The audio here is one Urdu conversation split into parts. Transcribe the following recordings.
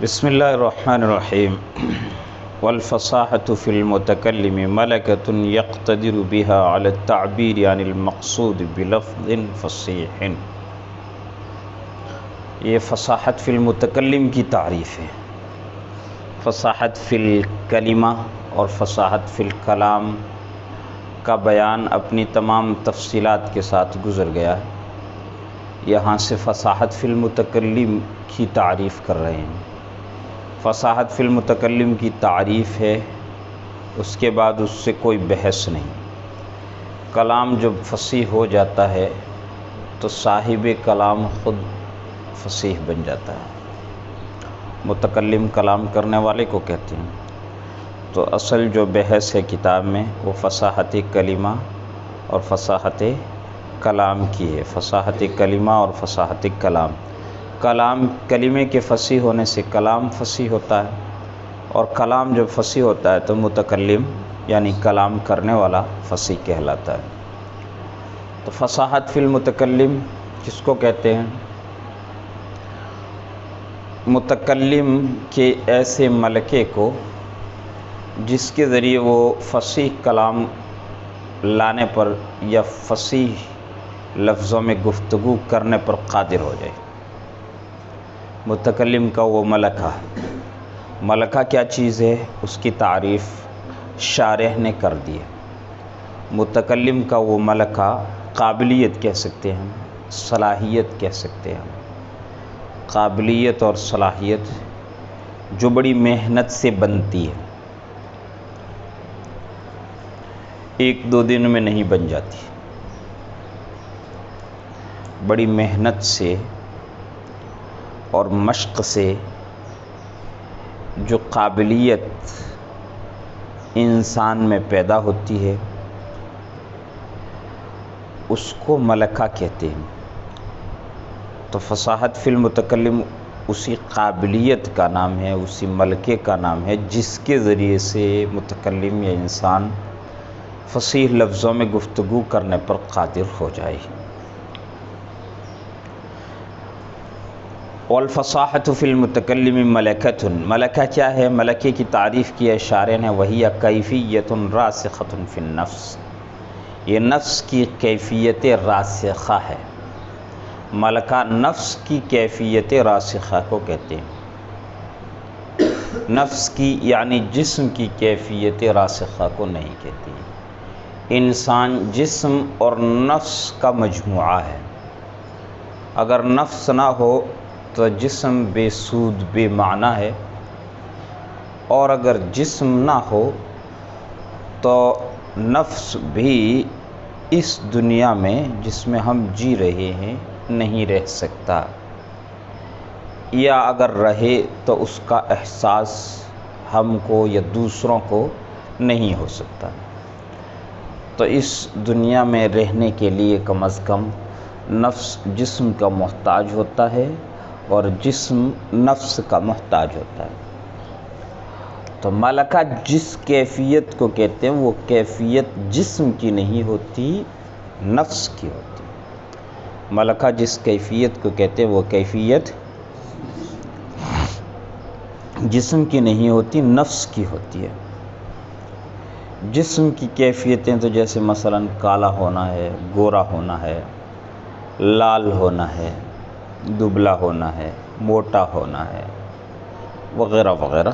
بسم اللہ الرحمن الرحیم والفصاحة في المتكلم ملكة يقتدر بها على التعبير عن المقصود بلفظ فصیح۔ یہ فصاحت فی المتکلم کی تعریف ہے۔ فصاحت فی الکلمہ اور فصاحت فی الکلام کا بیان اپنی تمام تفصیلات کے ساتھ گزر گیا ہے۔ یہاں سے فصاحت فی المتکلم کی تعریف کر رہے ہیں۔ فصاحت فی المتکلم کی تعریف ہے، اس کے بعد اس سے کوئی بحث نہیں۔ کلام جب فصیح ہو جاتا ہے تو صاحب کلام خود فصیح بن جاتا ہے۔ متکلم کلام کرنے والے کو کہتے ہیں۔ تو اصل جو بحث ہے کتاب میں وہ فصاحت کلمہ اور فصاحت کلام کی ہے۔ فصاحت کلمہ اور فصاحت کلام۔ کلام کلمے کے فصیح ہونے سے کلام فصیح ہوتا ہے، اور کلام جب فصیح ہوتا ہے تو متکلم یعنی کلام کرنے والا فصیح کہلاتا ہے۔ تو فصاحت فی المتکلم کس کو کہتے ہیں؟ متکلم کے ایسے ملکے کو جس کے ذریعے وہ فصیح کلام لانے پر یا فصیح لفظوں میں گفتگو کرنے پر قادر ہو جائے۔ متکلم کا وہ ملکہ۔ ملکہ کیا چیز ہے؟ اس کی تعریف شارح نے کر دی ہے۔ متکلم کا وہ ملکہ قابلیت کہہ سکتے ہیں، صلاحیت کہہ سکتے ہیں۔ قابلیت اور صلاحیت جو بڑی محنت سے بنتی ہے، ایک دو دن میں نہیں بن جاتی، بڑی محنت سے اور مشق سے جو قابلیت انسان میں پیدا ہوتی ہے اس کو ملکہ کہتے ہیں۔ تو فصاحت فی المتکلم اسی قابلیت کا نام ہے، اسی ملکے کا نام ہے جس کے ذریعے سے متکلم یا انسان فصیح لفظوں میں گفتگو کرنے پر قادر ہو جائے۔ والفصاحة فی المتکلم ملکۃ۔ ملکہ کیا ہے؟ ملکے کی تعریف کی ہے شارح نے، وہی کیفیت راسخۃ فی النفس۔ یہ نفس کی کیفیت راسخہ ہے۔ ملکہ نفس کی کیفیت راسخہ کو کہتے ہیں۔ نفس کی یعنی جسم کی کیفیت راسخہ کو نہیں کہتے۔ انسان جسم اور نفس کا مجموعہ ہے۔ اگر نفس نہ ہو تو جسم بے سود بے معنی ہے، اور اگر جسم نہ ہو تو نفس بھی اس دنیا میں جس میں ہم جی رہے ہیں نہیں رہ سکتا، یا اگر رہے تو اس کا احساس ہم کو یا دوسروں کو نہیں ہو سکتا۔ تو اس دنیا میں رہنے کے لیے کم از کم نفس جسم کا محتاج ہوتا ہے اور جسم نفس کا محتاج ہوتا ہے۔ تو ملکہ جس کیفیت کو کہتے ہیں وہ کیفیت جسم کی نہیں ہوتی، نفس کی ہوتی ہے۔ ملکہ جس کیفیت کو کہتے ہیں وہ کیفیت جسم کی نہیں ہوتی، نفس کی ہوتی ہے۔ جسم کی کیفیتیں تو جیسے مثلا کالا ہونا ہے، گورا ہونا ہے، لال ہونا ہے، دبلا ہونا ہے، موٹا ہونا ہے، وغیرہ وغیرہ۔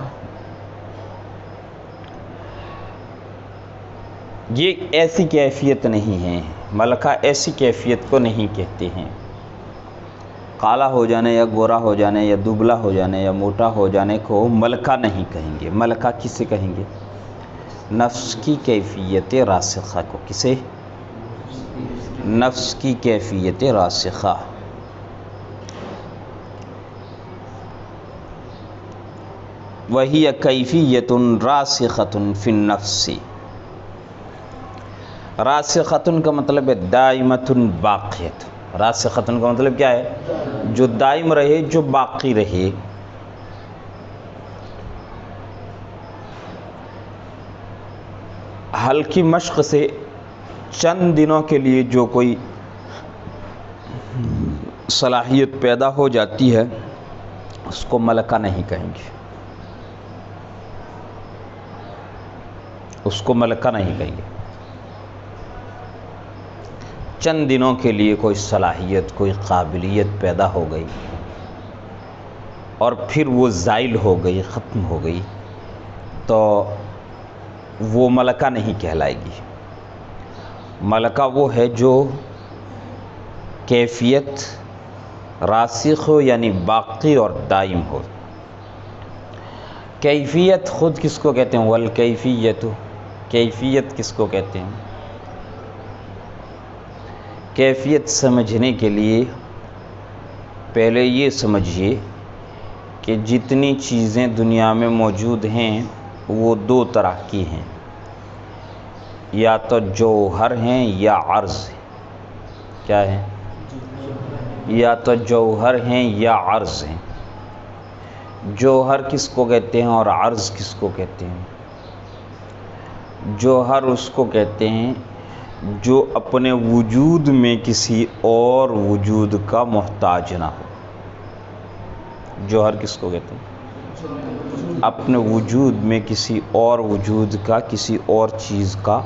یہ ایسی کیفیت نہیں ہے۔ ملکہ ایسی کیفیت کو نہیں کہتے ہیں۔ کالا ہو جانے یا گورا ہو جانے یا دبلا ہو جانے یا موٹا ہو جانے کو ملکہ نہیں کہیں گے۔ ملکہ کسے کہیں گے؟ نفس کی کیفیت راسخہ کو۔ کسے؟ نفس کی کیفیت راسخہ۔ وہی کیفیت راسخۃ فی النفس۔ راسخۃ کا مطلب ہے دائمۃ باقیۃ۔ راسخۃ کا مطلب کیا ہے؟ جو دائم رہے، جو باقی رہے۔ ہلکی مشق سے چند دنوں کے لیے جو کوئی صلاحیت پیدا ہو جاتی ہے اس کو ملکہ نہیں کہیں گے، اس کو ملکہ نہیں کہیں گے۔ چند دنوں کے لیے کوئی صلاحیت، کوئی قابلیت پیدا ہو گئی اور پھر وہ زائل ہو گئی، ختم ہو گئی، تو وہ ملکہ نہیں کہلائے گی۔ ملکہ وہ ہے جو کیفیت راسخ ہو، یعنی باقی اور دائم ہو۔ کیفیت خود کس کو کہتے ہیں؟ والکیفیت، کیفیت کس کو کہتے ہیں؟ کیفیت سمجھنے کے لیے پہلے یہ سمجھیے کہ جتنی چیزیں دنیا میں موجود ہیں وہ دو طرح کی ہیں، یا تو جوہر ہیں یا عرض ہیں۔ کیا ہے؟ یا تو جوہر ہیں یا عرض ہیں۔ جوہر کس کو کہتے ہیں اور عرض کس کو کہتے ہیں؟ جوہر اس کو کہتے ہیں جو اپنے وجود میں کسی اور وجود کا محتاج نہ ہو۔ جوہر کس کو کہتے ہیں؟ اپنے وجود میں کسی اور وجود کا، کسی اور چیز کا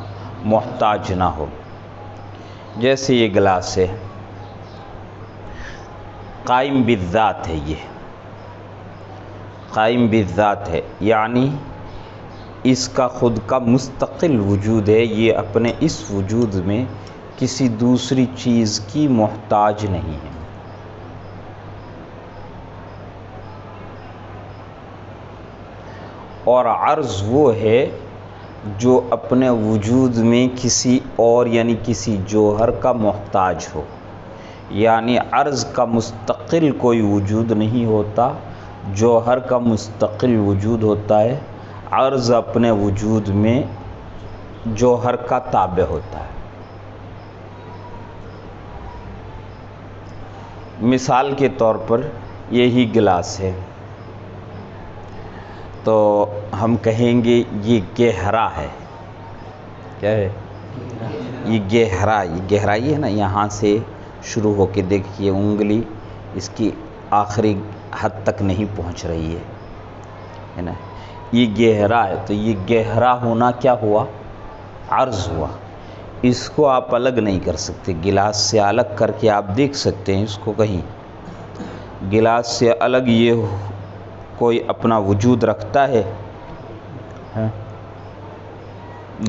محتاج نہ ہو۔ جیسے یہ گلاس ہے، قائم بالذات ہے، یہ قائم بالذات ہے، یعنی اس کا خود کا مستقل وجود ہے، یہ اپنے اس وجود میں کسی دوسری چیز کی محتاج نہیں ہے۔ اور عرض وہ ہے جو اپنے وجود میں کسی اور، یعنی کسی جوہر کا محتاج ہو۔ یعنی عرض کا مستقل کوئی وجود نہیں ہوتا، جوہر کا مستقل وجود ہوتا ہے۔ عرض اپنے وجود میں جوہر کا تابع ہوتا ہے۔ مثال کے طور پر یہی گلاس ہے، تو ہم کہیں گے یہ گہرا ہے۔ کیا ہے؟ یہ گہرا، یہ گہرائی ہے نا، یہاں سے شروع ہو کے دیکھیے انگلی اس کی آخری حد تک نہیں پہنچ رہی ہے نا، یہ گہرا ہے۔ تو یہ گہرا ہونا کیا ہوا؟ عرض ہوا۔ اس کو آپ الگ نہیں کر سکتے، گلاس سے الگ کر کے آپ دیکھ سکتے ہیں اس کو کہیں، گلاس سے الگ یہ کوئی اپنا وجود رکھتا ہے؟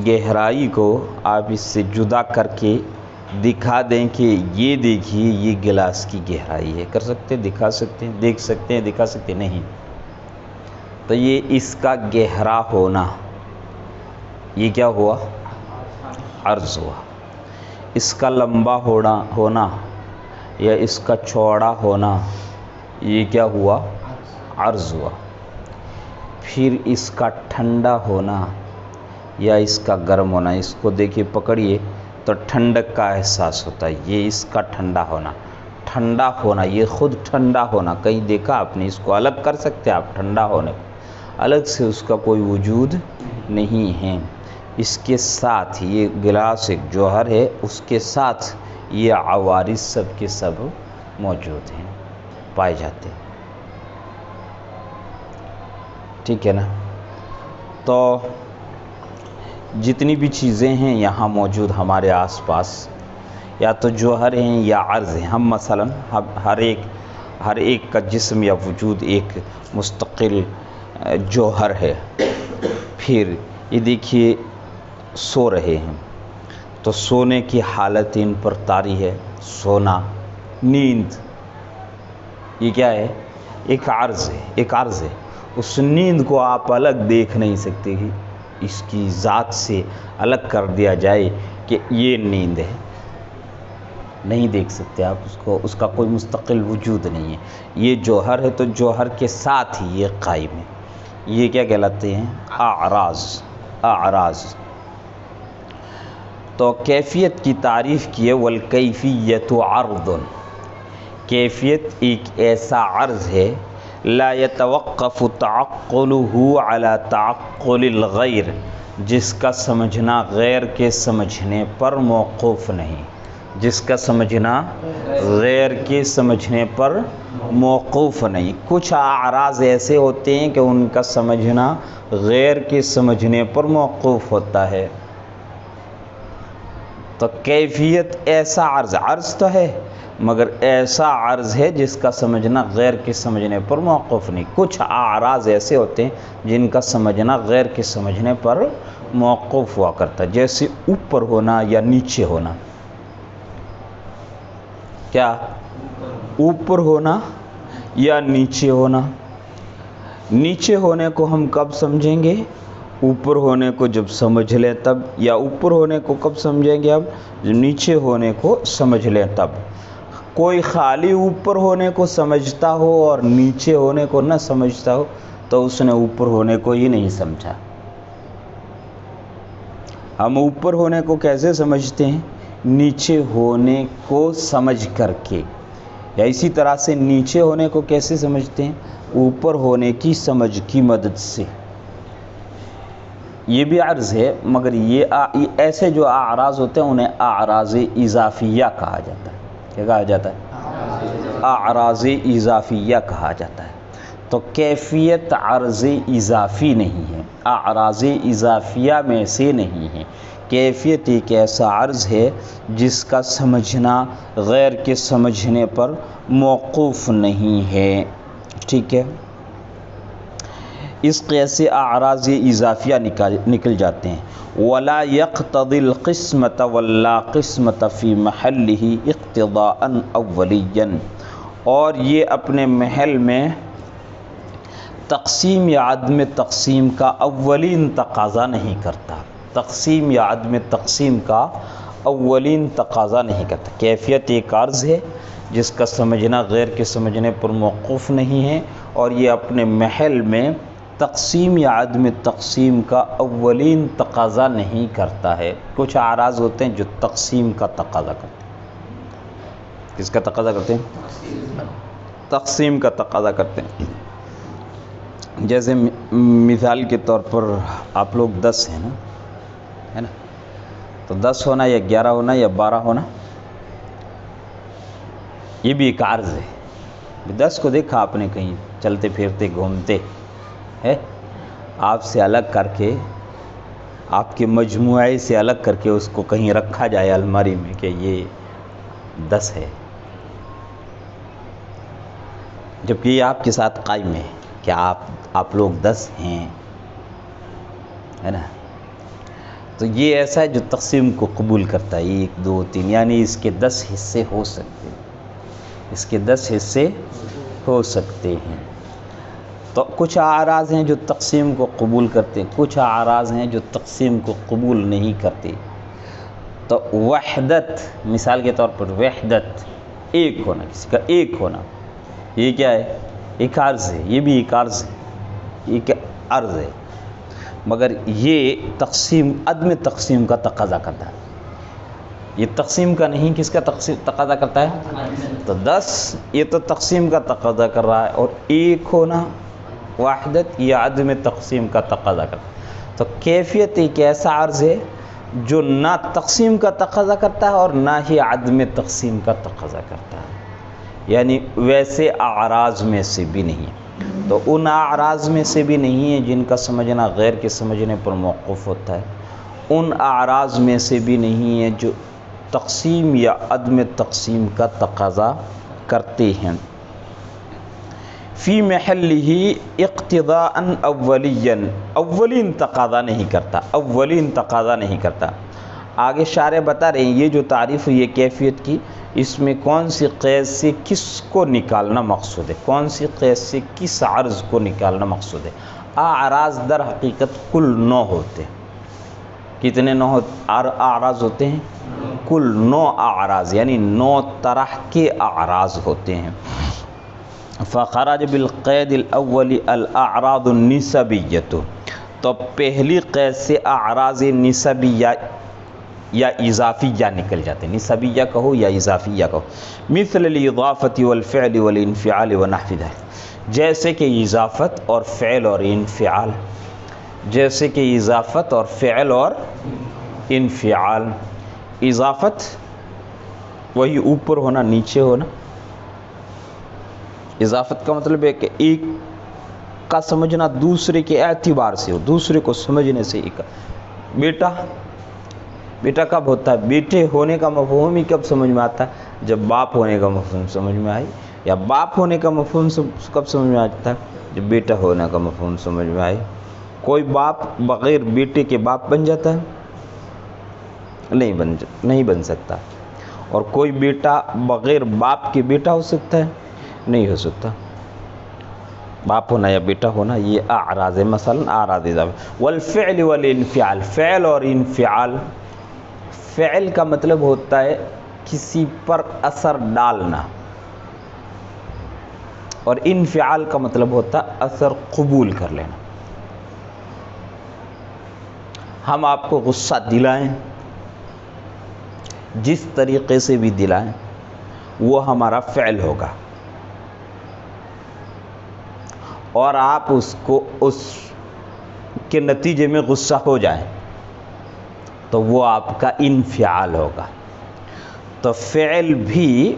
گہرائی کو آپ اس سے جدا کر کے دکھا دیں کہ یہ دیکھیے یہ گلاس کی گہرائی ہے، کر سکتے؟ دکھا سکتے ہیں؟ دیکھ سکتے ہیں؟ دکھا سکتے ہیں؟ نہیں۔ تو یہ اس کا گہرا ہونا، یہ کیا ہوا؟ عرض ہوا۔ اس کا لمبا ہونا یا اس کا چوڑا ہونا، یہ کیا ہوا؟ عرض ہوا۔ پھر اس کا ٹھنڈا ہونا یا اس کا گرم ہونا، اس کو دیکھیے، پکڑیے تو ٹھنڈک کا احساس ہوتا ہے، یہ اس کا ٹھنڈا ہونا۔ ٹھنڈا ہونا، یہ خود ٹھنڈا ہونا، کہیں دیکھا آپ نے؟ اس کو الگ کر سکتے آپ ٹھنڈا ہونے کو؟ الگ سے اس کا کوئی وجود نہیں ہے۔ اس کے ساتھ یہ گلاس ایک جوہر ہے، اس کے ساتھ یہ عوارض سب کے سب موجود ہیں، پائے جاتے ہیں۔ ٹھیک ہے نا؟ تو جتنی بھی چیزیں ہیں یہاں موجود ہمارے آس پاس، یا تو جوہر ہیں یا عرض ہیں۔ ہم مثلاً ہر ایک کا جسم یا وجود ایک مستقل جوہر ہے۔ پھر یہ دیکھیے سو رہے ہیں، تو سونے کی حالت ان پر طاری ہے، سونا، نیند، یہ کیا ہے؟ ایک عرض ہے، ایک عرض ہے۔ اس نیند کو آپ الگ دیکھ نہیں سکتے، اس کی ذات سے الگ کر دیا جائے کہ یہ نیند ہے، نہیں دیکھ سکتے آپ اس کو، اس کا کوئی مستقل وجود نہیں ہے۔ یہ جوہر ہے تو جوہر کے ساتھ ہی یہ قائم ہے۔ یہ کیا کہلاتے ہیں؟ اعراض، اعراض۔ تو کیفیت کی تعریف کی ہے، والکیفیت عرض، کیفیت ایک ایسا عرض ہے لا يتوقف تعقله على تعقل الغیر، جس کا سمجھنا غیر کے سمجھنے پر موقوف نہیں، جس کا سمجھنا غیر کے سمجھنے پر موقوف نہیں. کچھ اعراض ایسے ہوتے ہیں کہ ان کا سمجھنا غیر کے سمجھنے پر موقوف ہوتا ہے. تو کیفیت ایسا عرض تو ہے مگر ایسا عرض ہے جس کا سمجھنا غیر کے سمجھنے پر موقوف نہیں. کچھ اعراض ایسے ہوتے ہیں جن کا سمجھنا غیر کے سمجھنے پر موقوف ہوا کرتا ہے، جیسے اوپر ہونا یا نیچے ہونا. کیا؟ اوپر ہونا یا نیچے ہونا. نیچے ہونے کو ہم کب سمجھیں گے؟ اوپر ہونے کو جب سمجھ لیں تب. یا اوپر ہونے کو کب سمجھیں گے؟ اب نیچے ہونے کو سمجھ لیں تب. کوئی خالی اوپر ہونے کو سمجھتا ہو اور نیچے ہونے کو نہ سمجھتا ہو تو اس نے اوپر ہونے کو ہی نہیں سمجھا. ہم اوپر ہونے کو کیسے سمجھتے ہیں؟ نیچے ہونے کو سمجھ کر کے. یا اسی طرح سے نیچے ہونے کو کیسے سمجھتے ہیں؟ اوپر ہونے کی سمجھ کی مدد سے. یہ بھی عرض ہے مگر یہ ایسے جو اعراض ہوتے ہیں انہیں اعراض اضافیہ کہا جاتا ہے. کیا کہا جاتا ہے؟ اعراض اضافیہ کہا جاتا ہے. تو کیفیت عرض اضافی نہیں ہے، اعراض اضافیہ میں سے نہیں ہے. کیفیت ایک ایسا عرض ہے جس کا سمجھنا غیر کے سمجھنے پر موقوف نہیں ہے. ٹھیک ہے، اس قیاس سے اعراض اضافیہ نکل جاتے ہیں. ولا يقتضي القسمة ولا قسمة في محله اقتضاء اوليا، اور یہ اپنے محل میں تقسیم یا عدم تقسیم کا اولین تقاضا نہیں کرتا. تقسیم یا عدم تقسیم کا اولین تقاضا نہیں کرتا. کیفیت ایک عرض ہے جس کا سمجھنا غیر کے سمجھنے پر موقوف نہیں ہے، اور یہ اپنے محل میں تقسیم یا عدم تقسیم کا اولین تقاضا نہیں کرتا ہے. کچھ اعراض ہوتے ہیں جو تقسیم کا تقاضا کرتے ہیں. کس کا تقاضا کرتے ہیں؟ تقسیم کا تقاضا کرتے ہیں. جیسے مثال کے طور پر آپ لوگ 10 ہیں نا، ہے نا؟ تو 10 ہونا یا 11 ہونا یا 12 ہونا، یہ بھی ایک عرض ہے. 10 کو دیکھا آپ نے کہیں چلتے پھرتے گھومتے ہے، آپ سے الگ کر کے، آپ کے مجموعے سے الگ کر کے اس کو کہیں رکھا جائے الماری میں کہ یہ 10 ہے، جبکہ یہ آپ کے ساتھ قائم ہے کہ آپ لوگ 10 ہیں، ہے نا؟ تو یہ ایسا ہے جو تقسیم کو قبول کرتا ہے. 1 2 3 یعنی اس کے 10 حصے ہو سکتے ہیں، اس کے 10 حصے ہو سکتے ہیں. تو کچھ اعراض ہیں جو تقسیم کو قبول کرتے ہیں، کچھ اعراض ہیں جو تقسیم کو قبول نہیں کرتے. تو وحدت، مثال کے طور پر وحدت، ایک ہونا، کسی کا ایک ہونا، یہ کیا ہے؟ ایک عرض ہے. یہ بھی ایک عرض ہے، ایک عرض ہے مگر یہ تقسیم عدم تقسیم کا تقاضا کرتا ہے. یہ تقسیم کا نہیں، کس کا تقاضا کرتا ہے؟ تو 10 یہ تو تقسیم کا تقاضا کر رہا ہے، اور ایک ہونا وحدت یہ عدم تقسیم کا تقاضا کرتا ہے. تو کیفیت ایک ایسا عرض ہے جو نہ تقسیم کا تقاضا کرتا ہے اور نہ ہی عدم تقسیم کا تقاضا کرتا ہے، یعنی ویسے اعراض میں سے بھی نہیں. تو ان اعراض میں سے بھی نہیں ہے جن کا سمجھنا غیر کے سمجھنے پر موقوف ہوتا ہے. ان اعراض میں سے بھی نہیں ہے جو تقسیم یا عدم تقسیم کا تقاضا کرتے ہیں. فی محلہ اقتضاء اولیاً، اولین تقاضا نہیں کرتا، اولین تقاضا نہیں کرتا. آگے شارح بتا رہے ہیں یہ جو تعریف ہوئی ہے کیفیت کی، اس میں کون سی قید سے کس کو نکالنا مقصود ہے، کون سی قید سے کس عرض کو نکالنا مقصود ہے. اعراض در حقیقت کل 9 ہوتے ہیں. کتنے 9 اعراض ہوتے ہیں؟ کل 9 اعراض، یعنی 9 طرح کے اعراض ہوتے ہیں. فخرج بالقید الاول الاعراض النسبیۃ، تو پہلی قید سے اعراض نسبیہ یا اضافیہ نکل جاتے ہیں. نسبیہ کہو یا اضافیہ کہو. مثل الاضافۃ والفعل والانفعال ونحو ذلک، جیسے کہ اضافت اور فعل اور انفعال، جیسے کہ اضافت اور فعل اور انفعال. اضافت وہی اوپر ہونا نیچے ہونا. اضافت کا مطلب ہے کہ ایک کا سمجھنا دوسرے کے اعتبار سے ہو، دوسرے کو سمجھنے سے. ایک بیٹا کب ہوتا ہے؟ بیٹے ہونے کا مفہوم ہی کب سمجھ میں آتا ہے؟ جب باپ ہونے کا مفہوم سمجھ میں آئے. یا باپ ہونے کا مفہوم کب سمجھ میں آتا ہے؟ جب بیٹا ہونے کا مفہوم سمجھ میں آئے. کوئی باپ بغیر بیٹے کے باپ بن جاتا ہے؟ نہیں بن سکتا. اور کوئی بیٹا بغیر باپ کے بیٹا ہو سکتا ہے؟ نہیں ہو سکتا. باپ ہونا یا بیٹا ہونا یہ اعراض ہے. مثلا اعراض اضافہ. والفعل والانفعال، فعل اور انفعال. فعل کا مطلب ہوتا ہے کسی پر اثر ڈالنا، اور انفعال کا مطلب ہوتا ہے اثر قبول کر لینا. ہم آپ کو غصہ دلائیں، جس طریقے سے بھی دلائیں وہ ہمارا فعل ہوگا، اور آپ اس کے نتیجے میں غصہ ہو جائیں تو وہ آپ کا انفعال ہوگا. تو فعل بھی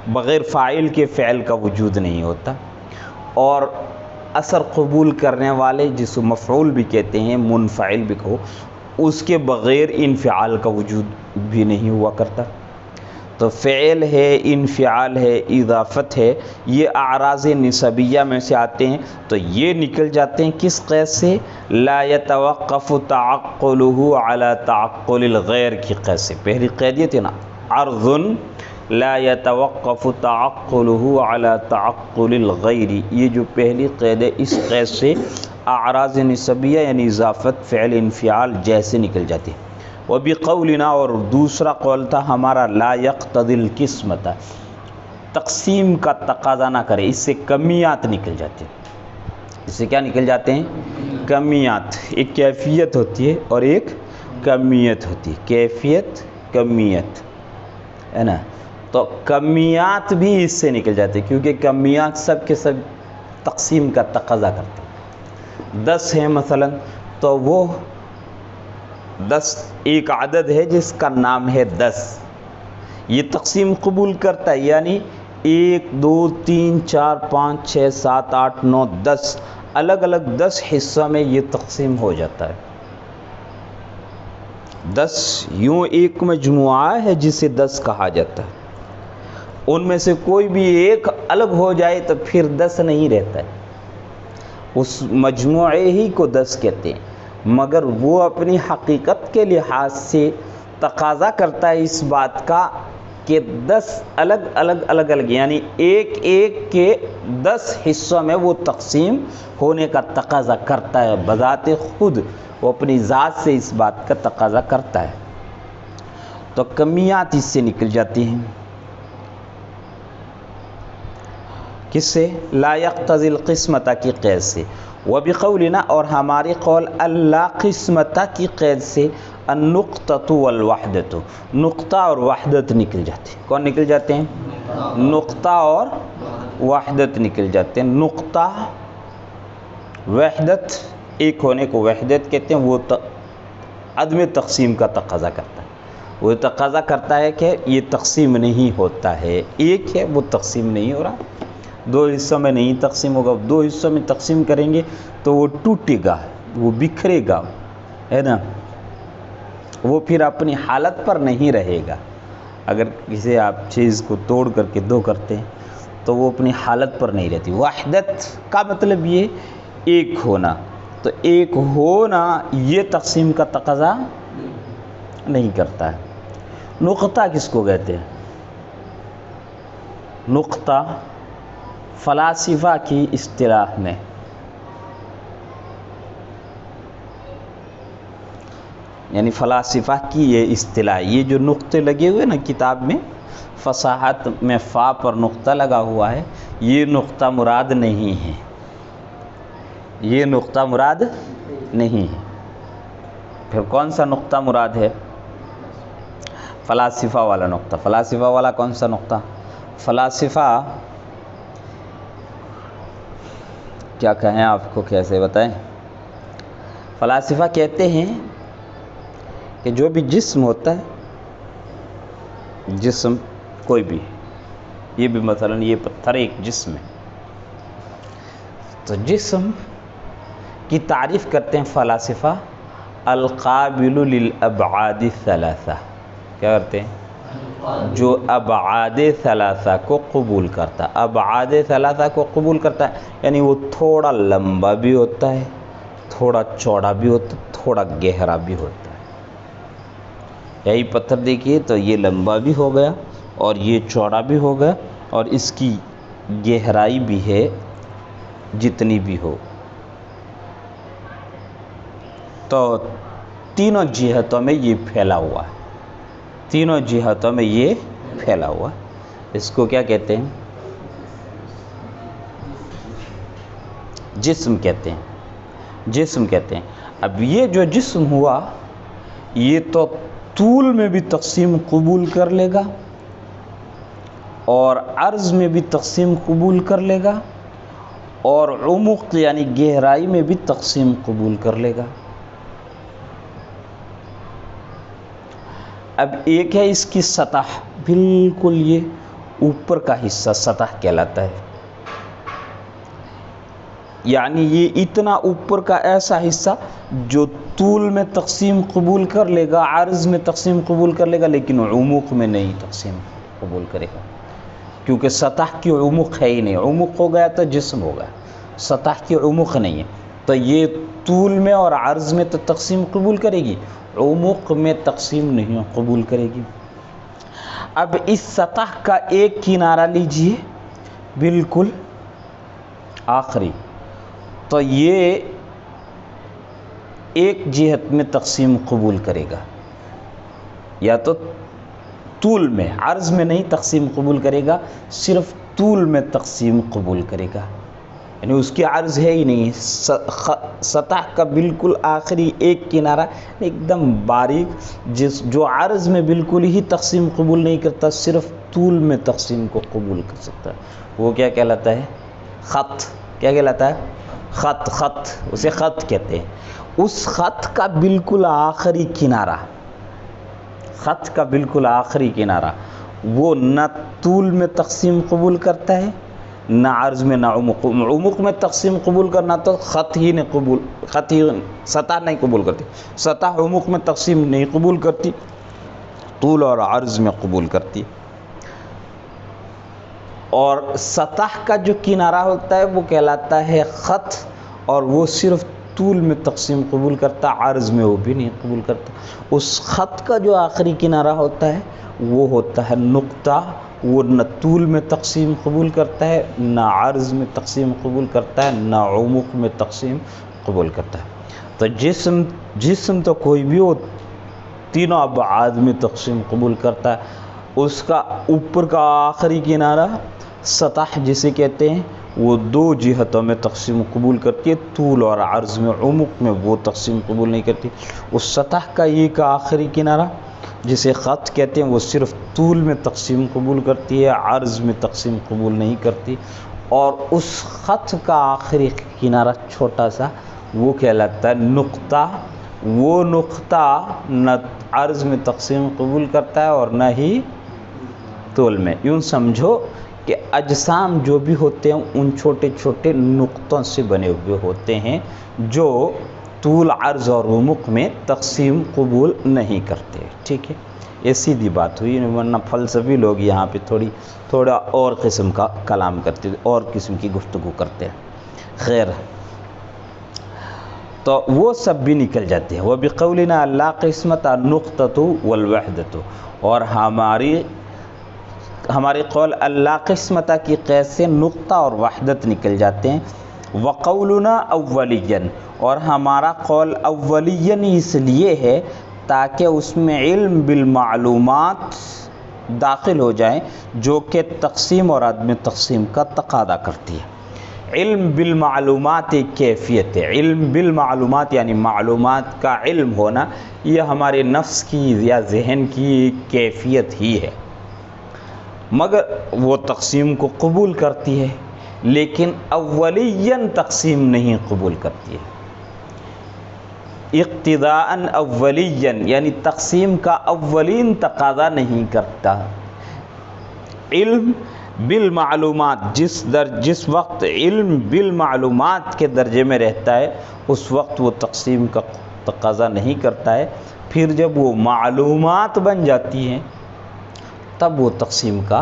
بغیر فاعل کے فعل کا وجود نہیں ہوتا، اور اثر قبول کرنے والے جس کو مفعول بھی کہتے ہیں، منفعل بھی کہو، اس کے بغیر انفعال کا وجود بھی نہیں ہوا کرتا. تو فعل ہے، انفعال ہے، اضافت ہے، یہ اعراض نسبیہ میں سے آتے ہیں. تو یہ نکل جاتے ہیں کس قید سے؟ لا يتوقف تعقلہ علی تعقل الغیر کی قید سے. پہلی قید یہ تھی نا، عرض لا يتوقف تعقلہ علی تعقل الغیر. یہ جو پہلی قید ہے، اس قید سے اعراض نسبیہ یعنی اضافت، فعل، انفعال جیسے نکل جاتے ہیں. وبقولنا، اور دوسرا قول تھا ہمارا، لا يقتضی القسمۃ، تقسیم کا تقاضا نہ کرے. اس سے کمیات نکل جاتے ہیں. اس سے کیا نکل جاتے ہیں؟ کمیات. ایک کیفیت ہوتی ہے اور ایک کمیت ہوتی ہے. کیفیت، کمیت ہے نا. تو کمیات بھی اس سے نکل جاتے ہیں، کیونکہ کمیات سب کے سب تقسیم کا تقاضا کرتے ہیں. 10 ہیں مثلا، تو وہ 10 ایک عدد ہے جس کا نام ہے 10. یہ تقسیم قبول کرتا ہے، یعنی 1 2 3 4 5 6 7 8 9 10 الگ الگ 10 حصہ میں یہ تقسیم ہو جاتا ہے. 10 یوں ایک مجموعہ ہے جسے 10 کہا جاتا ہے. ان میں سے کوئی بھی ایک الگ ہو جائے تو پھر 10 نہیں رہتا ہے. اس مجموعے ہی کو 10 کہتے ہیں، مگر وہ اپنی حقیقت کے لحاظ سے تقاضا کرتا ہے اس بات کا کہ 10 الگ الگ یعنی ایک کے 10 حصوں میں وہ تقسیم ہونے کا تقاضا کرتا ہے. بذات خود وہ اپنی ذات سے اس بات کا تقاضا کرتا ہے. تو کمیات اس سے نکل جاتی ہیں. کس سے؟ لا يقتضی القسمۃ کی قید سے. وبقولنا، اور ہماری قول اللہ قسمۃ کی قید سے، النقطۃ والوحدۃ، نقطہ اور وحدت نکل جاتے ہیں. کون نکل جاتے ہیں؟ نقطہ اور وحدت نکل جاتے ہیں. نقطہ، وحدت، ایک ہونے کو وحدت کہتے ہیں. وہ عدم تقسیم کا تقاضا کرتا ہے. وہ تقاضا کرتا ہے کہ یہ تقسیم نہیں ہوتا ہے. ایک ہے وہ تقسیم نہیں ہو رہا، 2 حصوں میں نہیں تقسیم ہوگا. 2 حصوں میں تقسیم کریں گے تو وہ ٹوٹے گا، وہ بکھرے گا، ہے نا. وہ پھر اپنی حالت پر نہیں رہے گا. اگر کسی آپ چیز کو توڑ کر کے 2 کرتے ہیں تو وہ اپنی حالت پر نہیں رہتی. وحدت کا مطلب یہ ایک ہونا. تو ایک ہونا یہ تقسیم کا تقاضا نہیں کرتا ہے. نقطہ کس کو کہتے ہیں؟ نقطہ فلاسفہ کی اصطلاح میں یعنی فلاسفہ کی یہ اصطلاح، یہ جو نقطے لگے ہوئے نا کتاب میں، فصاحت میں فا پر نقطہ لگا ہوا ہے، یہ نقطہ مراد نہیں ہے. یہ نقطہ مراد نہیں ہے. پھر کون سا نقطہ مراد ہے؟ فلاسفہ والا نقطہ. فلاسفہ والا کون سا نقطہ؟ فلاسفہ کیا کہیں آپ کو، کیسے بتائیں؟ فلاسفہ کہتے ہیں کہ جو بھی جسم ہوتا ہے جسم کوئی بھی، یہ بھی مثلا یہ پتھر ایک جسم ہے، تو جسم کی تعریف کرتے ہیں فلاسفہ القابل للابعاد الثلاثہ، کیا کرتے ہیں؟ جو ابعاد ثلاثہ کو قبول کرتا ہے، ابعاد ثلاثہ کو قبول کرتا ہے، یعنی وہ تھوڑا لمبا بھی ہوتا ہے، تھوڑا چوڑا بھی ہوتا ہے، تھوڑا گہرا بھی ہوتا ہے۔ یہی پتھر دیکھیے تو یہ لمبا بھی ہو گیا اور یہ چوڑا بھی ہو گیا اور اس کی گہرائی بھی ہے جتنی بھی ہو، تو تینوں جہتوں میں یہ پھیلا ہوا ہے، تینوں جہتوں میں یہ پھیلا ہوا ہے۔ اس کو کیا کہتے ہیں؟ جسم کہتے ہیں، جسم کہتے ہیں۔ اب یہ جو جسم ہوا یہ تو طول میں بھی تقسیم قبول کر لے گا اور عرض میں بھی تقسیم قبول کر لے گا اور عمق یعنی گہرائی میں بھی تقسیم قبول کر لے گا۔ اب ایک ہے اس کی سطح، بالکل یہ اوپر کا حصہ سطح کہلاتا ہے، یعنی یہ اتنا اوپر کا ایسا حصہ جو طول میں تقسیم قبول کر لے گا، عرض میں تقسیم قبول کر لے گا، لیکن عمق میں نہیں تقسیم قبول کرے گا، کیونکہ سطح کی عمق ہے ہی نہیں۔ عمق ہو گیا تو جسم ہو گیا، سطح کی عمق نہیں ہے، تو یہ طول میں اور عرض میں تو تقسیم قبول کرے گی، عمق میں تقسیم نہیں قبول کرے گی۔ اب اس سطح کا ایک کنارہ لیجئے بالکل آخری، تو یہ ایک جہت میں تقسیم قبول کرے گا، یا تو طول میں، عرض میں نہیں تقسیم قبول کرے گا، صرف طول میں تقسیم قبول کرے گا، یعنی اس کی عرض ہے ہی نہیں، سطح کا بالکل آخری ایک کنارہ ایک دم باریک، جو عرض میں بالکل ہی تقسیم قبول نہیں کرتا، صرف طول میں تقسیم کو قبول کر سکتا ہے، وہ کیا کہلاتا ہے؟ خط۔ کیا کہلاتا ہے؟ خط۔ خط، اسے خط کہتے ہیں۔ اس خط کا بالکل آخری کنارہ، خط کا بالکل آخری کنارہ وہ نہ طول میں تقسیم قبول کرتا ہے، نہ عرض میں، نہ عمق۔ عمق میں تقسیم قبول کرنا تو خط ہی نہیں قبول، خط ہی سطح نہیں قبول کرتی، سطح عمق میں تقسیم نہیں قبول کرتی، طول اور عرض میں قبول کرتی۔ اور سطح کا جو کنارہ ہوتا ہے وہ کہلاتا ہے خط، اور وہ صرف طول میں تقسیم قبول کرتا، عرض میں وہ بھی نہیں قبول کرتا۔ اس خط کا جو آخری کنارہ ہوتا ہے وہ ہوتا ہے نقطہ، وہ نہ طول میں تقسیم قبول کرتا ہے، نہ عرض میں تقسیم قبول کرتا ہے، نہ عمق میں تقسیم قبول کرتا ہے۔ تو جسم تو کوئی بھی ہو تینوں ابعاد میں تقسیم قبول کرتا ہے۔ اس کا اوپر کا آخری کنارہ سطح جسے کہتے ہیں وہ دو جہتوں میں تقسیم قبول کرتی ہے، طول اور عرض میں، عمق میں وہ تقسیم قبول نہیں کرتی۔ اس سطح کا ایک آخری کنارہ جسے خط کہتے ہیں وہ صرف طول میں تقسیم قبول کرتی ہے، عرض میں تقسیم قبول نہیں کرتی، اور اس خط کا آخری کنارہ چھوٹا سا وہ کہلاتا ہے نقطہ۔ وہ نقطہ نہ عرض میں تقسیم قبول کرتا ہے اور نہ ہی طول میں۔ یوں سمجھو کہ اجسام جو بھی ہوتے ہیں ان چھوٹے چھوٹے نقطوں سے بنے ہوئے ہوتے ہیں جو طول، عرض اور عمق میں تقسیم قبول نہیں کرتے۔ ٹھیک ہے، یہ سیدھی بات ہوئی، ورنہ فلسفی لوگ یہاں پہ تھوڑا اور قسم کا کلام کرتے، اور قسم کی گفتگو کرتے ہیں۔ خیر، تو وہ سب بھی نکل جاتے ہیں۔ وَبِقَوْلِنَا لَا قِسْمَةَ النُّقْطَةُ وَالْوَحْدَةُ، اور ہمارے قول اللہ قسمتہ کی قید سے نقطہ اور وحدت نکل جاتے ہیں۔ وَقَوْلُنَا أَوَّلِيًّا، اور ہمارا قول اولیاً اس لیے ہے تاکہ اس میں علم بالمعلومات داخل ہو جائیں جو کہ تقسیم اور عدم تقسیم کا تقاضا کرتی ہے۔ علم بالمعلومات ایک کیفیت ہے، علم بالمعلومات یعنی معلومات کا علم ہونا، یہ ہمارے نفس کی یا ذہن کی ایک کیفیت ہی ہے، مگر وہ تقسیم کو قبول کرتی ہے لیکن اولیاً تقسیم نہیں قبول کرتی ہے۔ اقتداءً اولیاً یعنی تقسیم کا اولین تقاضا نہیں کرتا۔ علم بالمعلومات، جس وقت علم بالمعلومات کے درجے میں رہتا ہے اس وقت وہ تقسیم کا تقاضا نہیں کرتا ہے، پھر جب وہ معلومات بن جاتی ہیں تب وہ تقسیم کا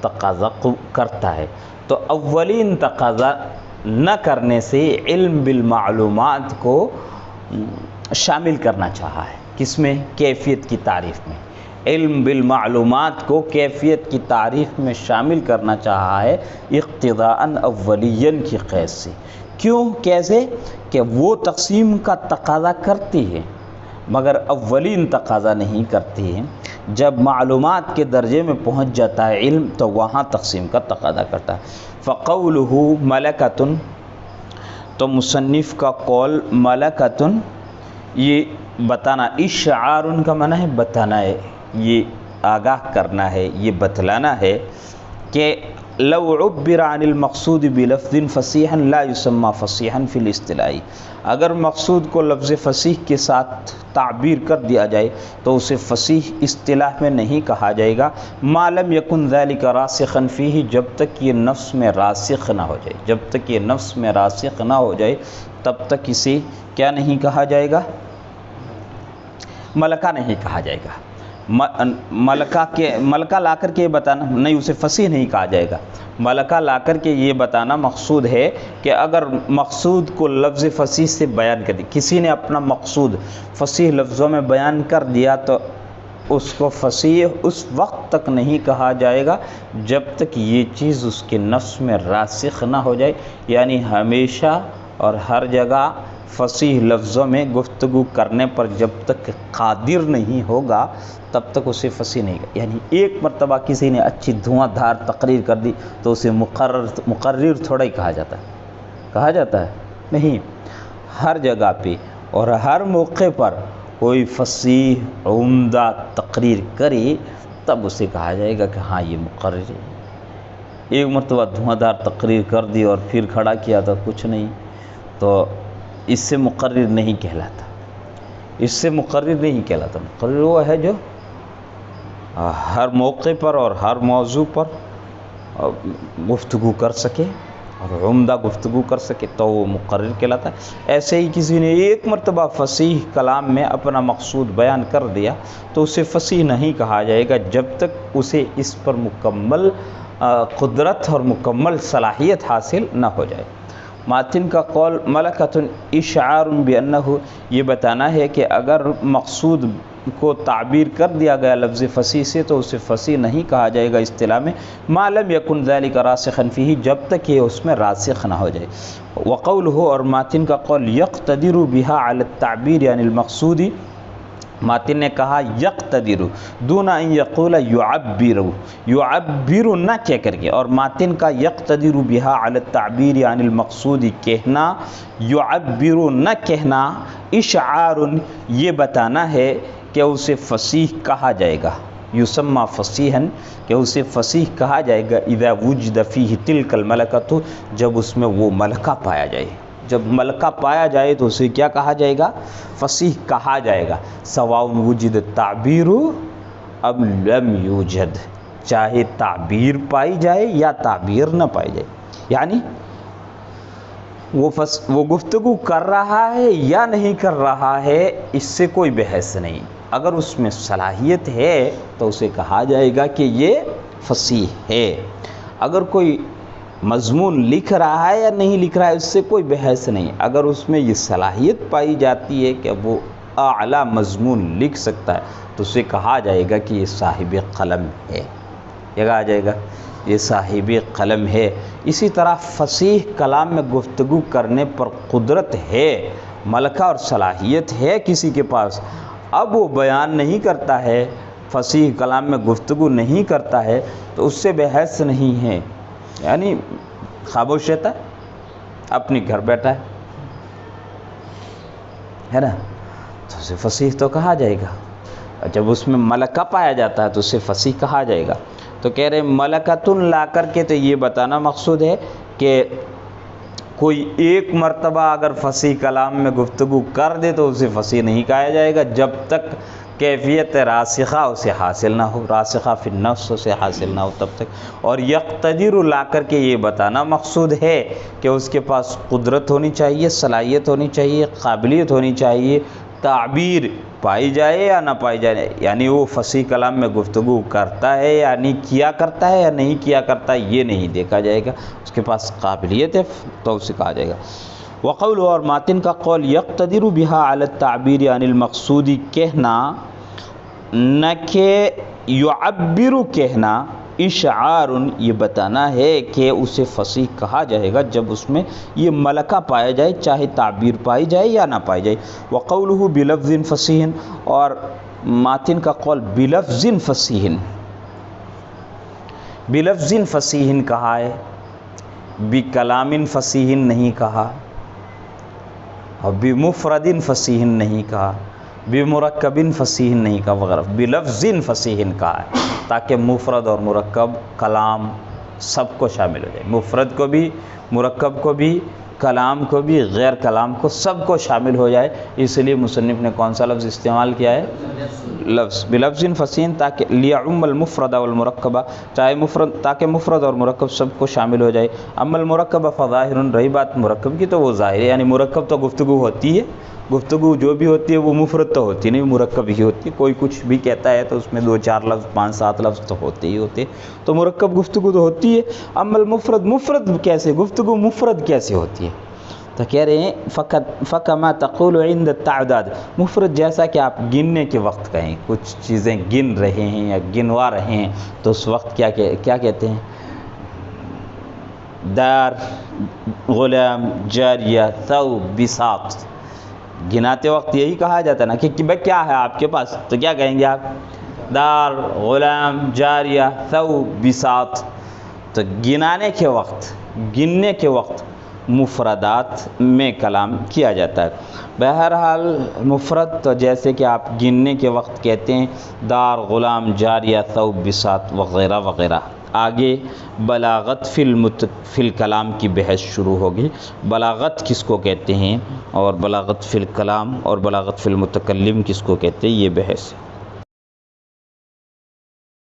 تقاضا کرتا ہے۔ تو اولین تقاضا نہ کرنے سے علم بالمعلومات کو شامل کرنا چاہا ہے، کس میں؟ کیفیت کی تعریف میں۔ علم بالمعلومات کو کیفیت کی تعریف میں شامل کرنا چاہا ہے اقتداءً اولیاً کی قید سے۔ کیوں؟ کیسے؟ کہ وہ تقسیم کا تقاضا کرتی ہے مگر اولین تقاضا نہیں کرتی ہے۔ جب معلومات کے درجے میں پہنچ جاتا ہے علم تو وہاں تقسیم کا تقاضا کرتا ہے۔ فقولہ ملکۃ، تو مصنف کا قول ملکۃ، یہ بتانا، اشعار کا معنی ہے بتانا ہے، یہ آگاہ کرنا ہے، یہ بتلانا ہے کہ لو عبر عن المقصود بلفظ فصیحا لا یسمى فصیحا فی الاصطلاح، اگر مقصود کو لفظ فصیح کے ساتھ تعبیر کر دیا جائے تو اسے فصیح اصطلاح میں نہیں کہا جائے گا، ما لم یکن ذلک راسخا فیہ، جب تک یہ نفس میں راسخ نہ ہو جائے، جب تک یہ نفس میں راسخ نہ ہو جائے تب تک اسے کیا نہیں کہا جائے گا؟ ملکہ نہیں کہا جائے گا۔ ملکہ لا کر کے یہ بتانا نہیں، اسے فصیح نہیں کہا جائے گا۔ ملکہ لا کر کے یہ بتانا مقصود ہے کہ اگر مقصود کو لفظ فصیح سے بیان کر دی، کسی نے اپنا مقصود فصیح لفظوں میں بیان کر دیا تو اس کو فصیح اس وقت تک نہیں کہا جائے گا جب تک یہ چیز اس کے نفس میں راسخ نہ ہو جائے، یعنی ہمیشہ اور ہر جگہ فصیح لفظوں میں گفتگو کرنے پر جب تک قادر نہیں ہوگا تب تک اسے فصیح نہیں کہا۔ یعنی ایک مرتبہ کسی نے اچھی دھواں دھار تقریر کر دی تو اسے مقرر تھوڑا ہی کہا جاتا ہے، کہا جاتا ہے نہیں، ہر جگہ پہ اور ہر موقع پر کوئی فصیح عمدہ تقریر کرے تب اسے کہا جائے گا کہ ہاں یہ مقرر ہے۔ ایک مرتبہ دھواں دھار تقریر کر دی اور پھر کھڑا کیا تو کچھ نہیں، تو اس سے مقرر نہیں کہلاتا، اس سے مقرر نہیں کہلاتا۔ مقرر وہ ہے جو ہر موقع پر اور ہر موضوع پر گفتگو کر سکے اور عمدہ گفتگو کر سکے تو وہ مقرر کہلاتا ہے۔ ایسے ہی کسی نے ایک مرتبہ فصیح کلام میں اپنا مقصود بیان کر دیا تو اسے فصیح نہیں کہا جائے گا جب تک اسے اس پر مکمل قدرت اور مکمل صلاحیت حاصل نہ ہو جائے۔ ماتن کا قول ملکۃ اشعار بانہ، یہ بتانا ہے کہ اگر مقصود کو تعبیر کر دیا گیا لفظ فصیح سے تو اسے فصیح نہیں کہا جائے گا اصطلاح میں، ما لم یکن ذلک راسخا فیہ، جب تک یہ اس میں راسخ نہ ہو جائے۔ وقولہ، اور ماتن کا قول یقتدر بہا علی التعبیر عن المقصود، ماتن نے کہا یقتدر دون ان یقول یعبر، یعبر نہ کہہ کر کے، اور ماتن کا یقتدر بہا علی التعبیر عن المقصود کہنا، یعبر نہ کہنا، اشعار یہ بتانا ہے کہ اسے فصیح کہا جائے گا، یسمى فصیحا، کہ اسے فصیح کہا جائے گا اذا وجد فیہ تلک الملکۃ، جب اس میں وہ ملکہ پایا جائے، جب ملکہ پایا جائے تو اسے کیا کہا جائے گا؟ فصیح کہا جائے گا۔ سواء وجد التعبیر ام لم یوجد، چاہے تعبیر پائی جائے یا تعبیر نہ پائی جائے، یعنی وہ گفتگو کر رہا ہے یا نہیں کر رہا ہے اس سے کوئی بحث نہیں، اگر اس میں صلاحیت ہے تو اسے کہا جائے گا کہ یہ فصیح ہے۔ اگر کوئی مضمون لکھ رہا ہے یا نہیں لکھ رہا ہے اس سے کوئی بحث نہیں، اگر اس میں یہ صلاحیت پائی جاتی ہے کہ وہ اعلیٰ مضمون لکھ سکتا ہے تو اسے کہا جائے گا کہ یہ صاحب قلم ہے، یہ کہا جائے گا یہ صاحب قلم ہے۔ اسی طرح فصیح کلام میں گفتگو کرنے پر قدرت ہے، ملکہ اور صلاحیت ہے کسی کے پاس، اب وہ بیان نہیں کرتا ہے، فصیح کلام میں گفتگو نہیں کرتا ہے تو اس سے بحث نہیں ہے، یعنی خاموش رہتا ہے، اپنی گھر بیٹھا ہے نا، تو اسے فصیح تو کہا جائے گا۔ جب اس میں ملکہ پایا جاتا ہے تو اسے فصیح کہا جائے گا۔ تو کہہ رہے ملکۃن لا کر کے تو یہ بتانا مقصود ہے کہ کوئی ایک مرتبہ اگر فصیح کلام میں گفتگو کر دے تو اسے فصیح نہیں کہا جائے گا جب تک کیفیت راسخہ اسے حاصل نہ ہو، راسخہ فی النفس اسے حاصل نہ ہو تب تک۔ اور یقتدر لا کر کے یہ بتانا مقصود ہے کہ اس کے پاس قدرت ہونی چاہیے، صلاحیت ہونی چاہیے، قابلیت ہونی چاہیے، تعبیر پائی جائے یا نہ پائی جائے، یعنی وہ فصیح کلام میں گفتگو کرتا ہے یعنی کیا کرتا ہے یا نہیں کیا کرتا ہے، یہ نہیں دیکھا جائے گا، اس کے پاس قابلیت ہے تو اسے کہا جائے گا۔ وقول، اور ماتن کا قول، یقتدر بہا علی التعبیر عن المقصود، کہنا نہ کہ یعبر کہنا، اشعار یہ بتانا ہے کہ اسے فصیح کہا جائے گا جب اس میں یہ ملکہ پایا جائے، چاہے تعبیر پائی جائے یا نہ پائی جائے۔ وقولہ بلفظ فصیح، اور ماتن کا قول بلفظ فصیح، بلفظ فصیح کہا ہے، بکلام فصیح نہیں کہا، اور بمفرد فصیح نہیں کہا، بمرکب فصیح نہیں کہا وغیرہ، بلفظ فصیح کہا ہے تاکہ مفرد اور مرکب کلام سب کو شامل ہو جائے، مفرد کو بھی، مرکب کو بھی، کلام کو بھی، غیر کلام کو، سب کو شامل ہو جائے۔ اس لیے مصنف نے کون سا لفظ استعمال کیا ہے؟ لفظ، بلفظ فصیح، تاکہ لیعم المفرد والمرکبہ، چاہے مفرد، تاکہ مفرد اور مرکب سب کو شامل ہو جائے۔ اما المرکب فظاہر، رہی بات مرکب کی تو وہ ظاہر ہے، یعنی مرکب تو گفتگو ہوتی ہے، گفتگو جو بھی ہوتی ہے وہ مفرد تو ہوتی نہیں، مرکب ہی ہوتی ہے، کوئی کچھ بھی کہتا ہے تو اس میں 2 4 لفظ 5 7 لفظ تو ہوتے ہی ہوتے، تو مرکب گفتگو تو ہوتی ہے۔ اما المفرد، مفرد کیسے، گفتگو مفرد کیسے ہوتی ہے؟ تو کہہ رہے ہیں فکما تقول عند التعداد، مفرد جیسا کہ آپ گننے کے وقت کہیں، کچھ چیزیں گن رہے ہیں یا گنوا رہے ہیں تو اس وقت کیا کہتے ہیں؟ دار، غلام، جاریہ، ثوب، بساط، گناتے وقت یہی کہا جاتا ہے نا کہ بھئی کیا ہے آپ کے پاس، تو کیا کہیں گے آپ؟ دار، غلام، جاریہ، ثوب، بساط۔ تو گنانے کے وقت، گننے کے وقت مفردات میں کلام کیا جاتا ہے۔ بہرحال مفرد تو جیسے کہ آپ گننے کے وقت کہتے ہیں دار، غلام، جاریہ، ثوب، بساط وغیرہ وغیرہ۔ آگے بلاغت فی الکلام کی بحث شروع ہوگی، بلاغت کس کو کہتے ہیں اور بلاغت فی الکلام اور بلاغت فی المتکلم کس کو کہتے ہیں، یہ بحث ہے۔